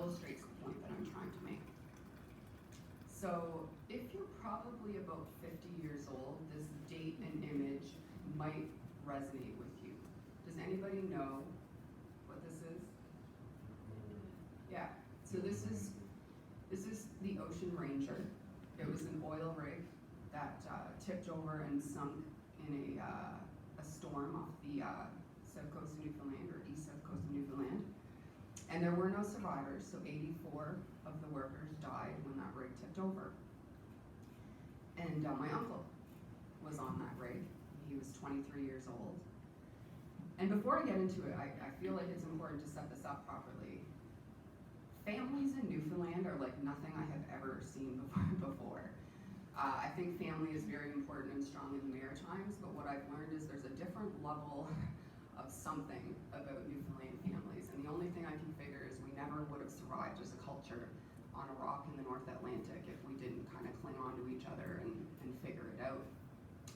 illustrates the point that I'm trying to make. So if you're probably about 50 years old, this date and image might resonate with you. Does anybody know what this is? Yeah, so this is the Ocean Ranger. It was an oil rig that tipped over and sunk in a storm off the south coast of Newfoundland, or east south coast of Newfoundland. And there were no survivors, so 84 of the workers died when that rig tipped over. And my uncle was on that rig. He was 23 years old. And before I get into it, I feel like it's important to set this up properly. Families in Newfoundland are like nothing I have ever seen before. I think family is very important and strong in the Maritimes, but what I've learned is there's a different level of something about Newfoundland families. And the only thing I can figure is we never would have survived as a culture on a rock in the North Atlantic if we didn't kind of cling on to each other and figure it out.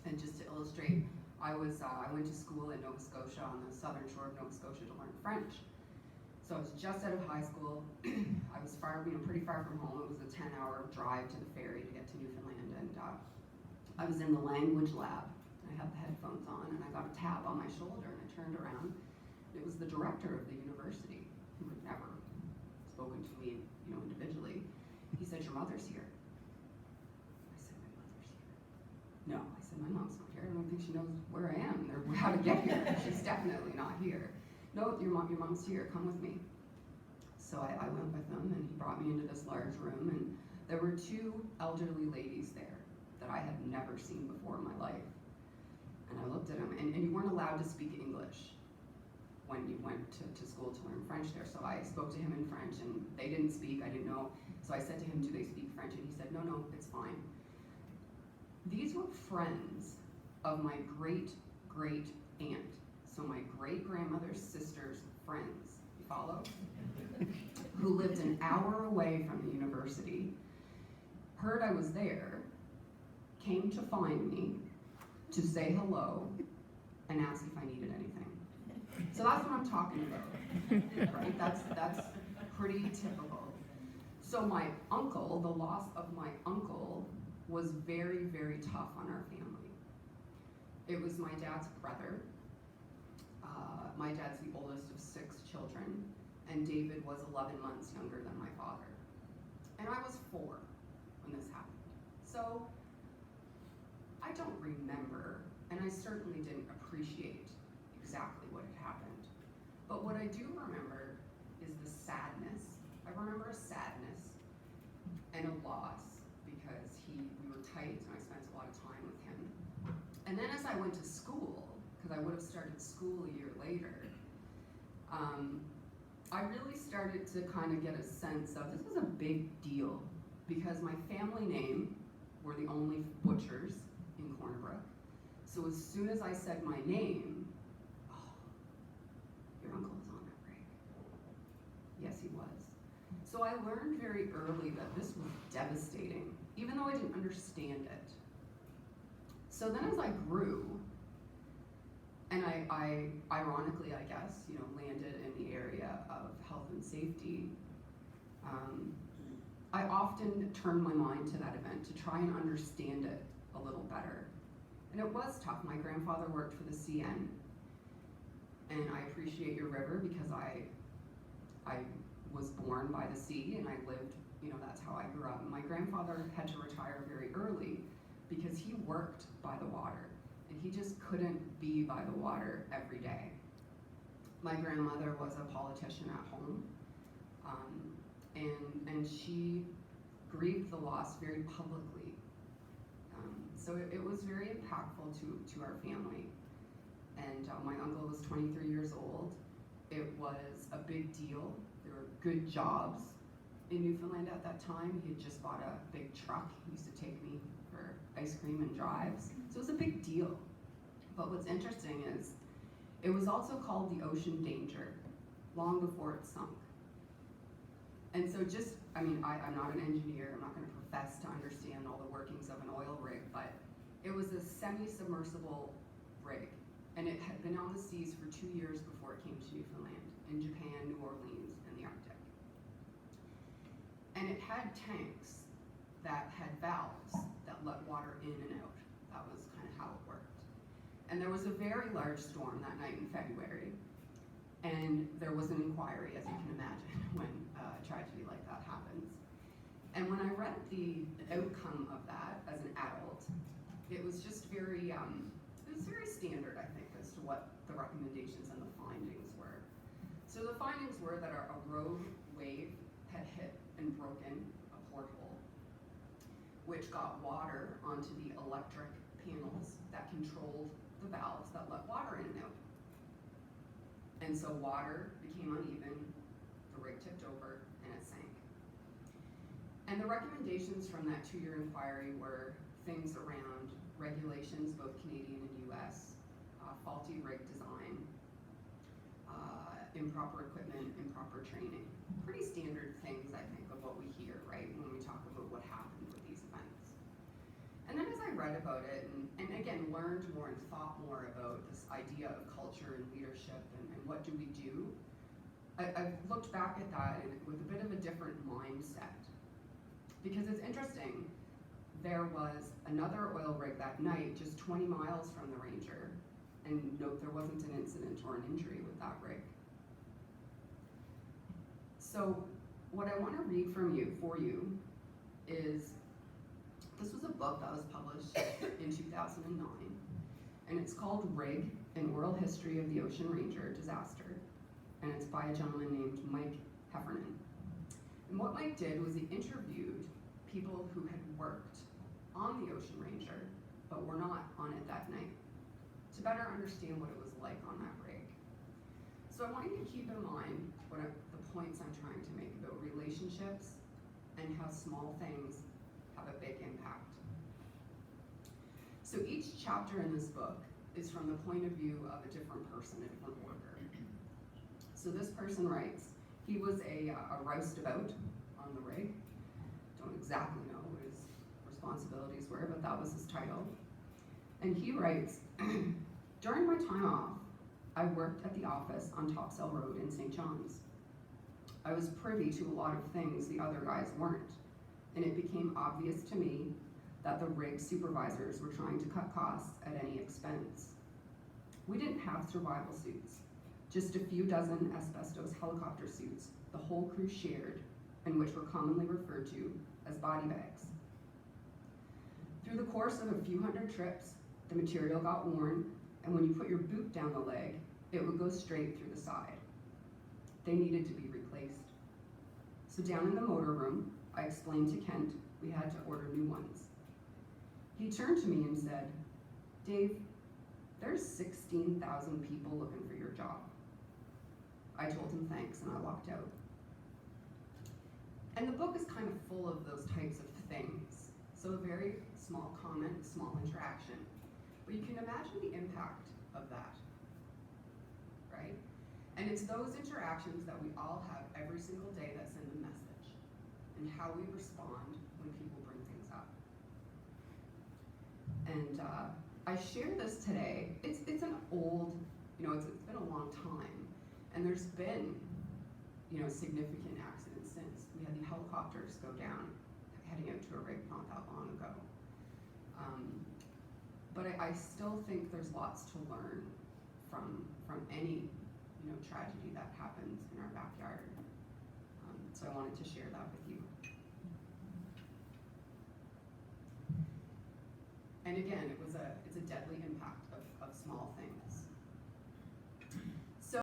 And just to illustrate, I went to school in Nova Scotia, on the southern shore of Nova Scotia, to learn French. So I was just out of high school. I was pretty far from home. It was a 10-hour drive to the ferry to get to Newfoundland. And I was in the language lab. I had the headphones on, and I got a tap on my shoulder, and I turned around. It was the director of the university, who had never spoken to me, individually. He said, "Your mother's here." I said, "My mother's here?" "No." I said, "My mom's not here. I don't think she knows where I am or how to get here. She's definitely not here." "No, your mom's here. Come with me." So I went with him, and he brought me into this large room, and there were two elderly ladies there that I had never seen before in my life. And I looked at him, and you weren't allowed to speak English when you went to school to learn French there. So I spoke to him in French, and they didn't speak. I didn't know. So I said to him, "Do they speak French?" And he said, No, it's fine." These were friends of my great-great aunt. So my great-grandmother's sister's friends, you follow? Who lived an hour away from the university, heard I was there, came to find me, to say hello, and ask if I needed anything. So that's what I'm talking about, right? That's pretty typical. So my uncle, the loss of my uncle, was very, very tough on our family. It was my dad's brother. My dad's the oldest of 6 children, and David was 11 months younger than my father. And I was 4 when this happened. So I don't remember, and I certainly didn't appreciate exactly what had happened. But what I do remember is the sadness. I remember a sadness and a loss because we were tight, and I spent a lot of time with him. And then as I went to school, because I would have started school a year later, I really started to kind of get a sense of this was a big deal, because my family name were the only Boutchers in Corner Brook. So as soon as I said my name, "Oh, your uncle was on that rig." Yes, he was. So I learned very early that this was devastating, even though I didn't understand it. So then as I grew, and I ironically, I guess, landed in the area of health and safety, I often turned my mind to that event to try and understand it a little better. And it was tough. My grandfather worked for the CN, and I appreciate your river because I was born by the sea, and I lived, that's how I grew up. My grandfather had to retire very early because he worked by the water, and he just couldn't be by the water every day. My grandmother was a politician at home, and she grieved the loss very publicly. So it was very impactful to our family. And my uncle was 23 years old. It was a big deal. There were good jobs in Newfoundland at that time. He had just bought a big truck. He used to take me for ice cream and drives. So it was a big deal. But what's interesting is it was also called the Ocean Danger long before it sunk. And so I'm not an engineer. I'm not going to profess to understand all the workings of an oil rig, but it was a semi-submersible rig. And it had been on the seas for 2 years before it came to Newfoundland, in Japan, New Orleans, and the Arctic. had tanks that had valves that let water in and out. That was kind of how it worked. And there was a very large storm that night in February, and there was an inquiry, as you can imagine, when a tragedy like that happens. And when I read the outcome of that as an adult, it was just very, it was very standard, I think, as to what the recommendations and the findings were. So the findings were that a rogue wave had hit and broken a porthole, which got water onto the electric panels that controlled the valves that let water in and out. And so water became uneven, the rig tipped over, and it sank. And the recommendations from that 2-year inquiry were things around regulations, both Canadian and US, faulty rig design, improper equipment, improper training. Pretty standard things, I think, of what we hear, right, when we talk about what happened with these events. And then as I read about it, and again, learned more and thought more about this idea of culture and leadership and what do we do, I've looked back at that with a bit of a different mindset. Because it's interesting, there was another oil rig that night just 20 miles from the Ranger, and note there wasn't an incident or an injury with that rig. So what I want to read for you is, this was a book that was published in 2009, and it's called Rig, An Oral History of the Ocean Ranger Disaster, and it's by a gentleman named Mike Heffernan. And what Mike did was he interviewed people who had worked on the Ocean Ranger, but were not on it that night, to better understand what it was like on that rig. So I want you to keep in mind the points I'm trying to make about relationships and how small things have a big impact. So each chapter in this book is from the point of view of a different person, a different worker. So this person writes, he was a roustabout on the rig. Don't exactly know what his responsibilities were, but that was his title. And he writes, during my time off, I worked at the office on Topsail Road in St. John's. I was privy to a lot of things the other guys weren't, and it became obvious to me that the rig supervisors were trying to cut costs at any expense. We didn't have survival suits, just a few dozen asbestos helicopter suits the whole crew shared, and which were commonly referred to as body bags. Through the course of a few hundred trips, the material got worn, and when you put your boot down the leg, it would go straight through the side. They needed to be replaced. So down in the motor room, I explained to Kent we had to order new ones. He turned to me and said, Dave, there's 16,000 people looking for your job. I told him thanks and I walked out. And the book is kind of full of those types of things. So a very small comment, small interaction. But you can imagine the impact of that, right? And it's those interactions that we all have every single day that send a message, and how we respond when people bring things up. And I share this today. It's an old, it's been a long time, and there's been, significant accidents since. We had the helicopters go down, heading out to a rig not that long ago. But I still think there's lots to learn from any, tragedy that happens in our backyard. So I wanted to share that with you. And again, it's a deadly impact.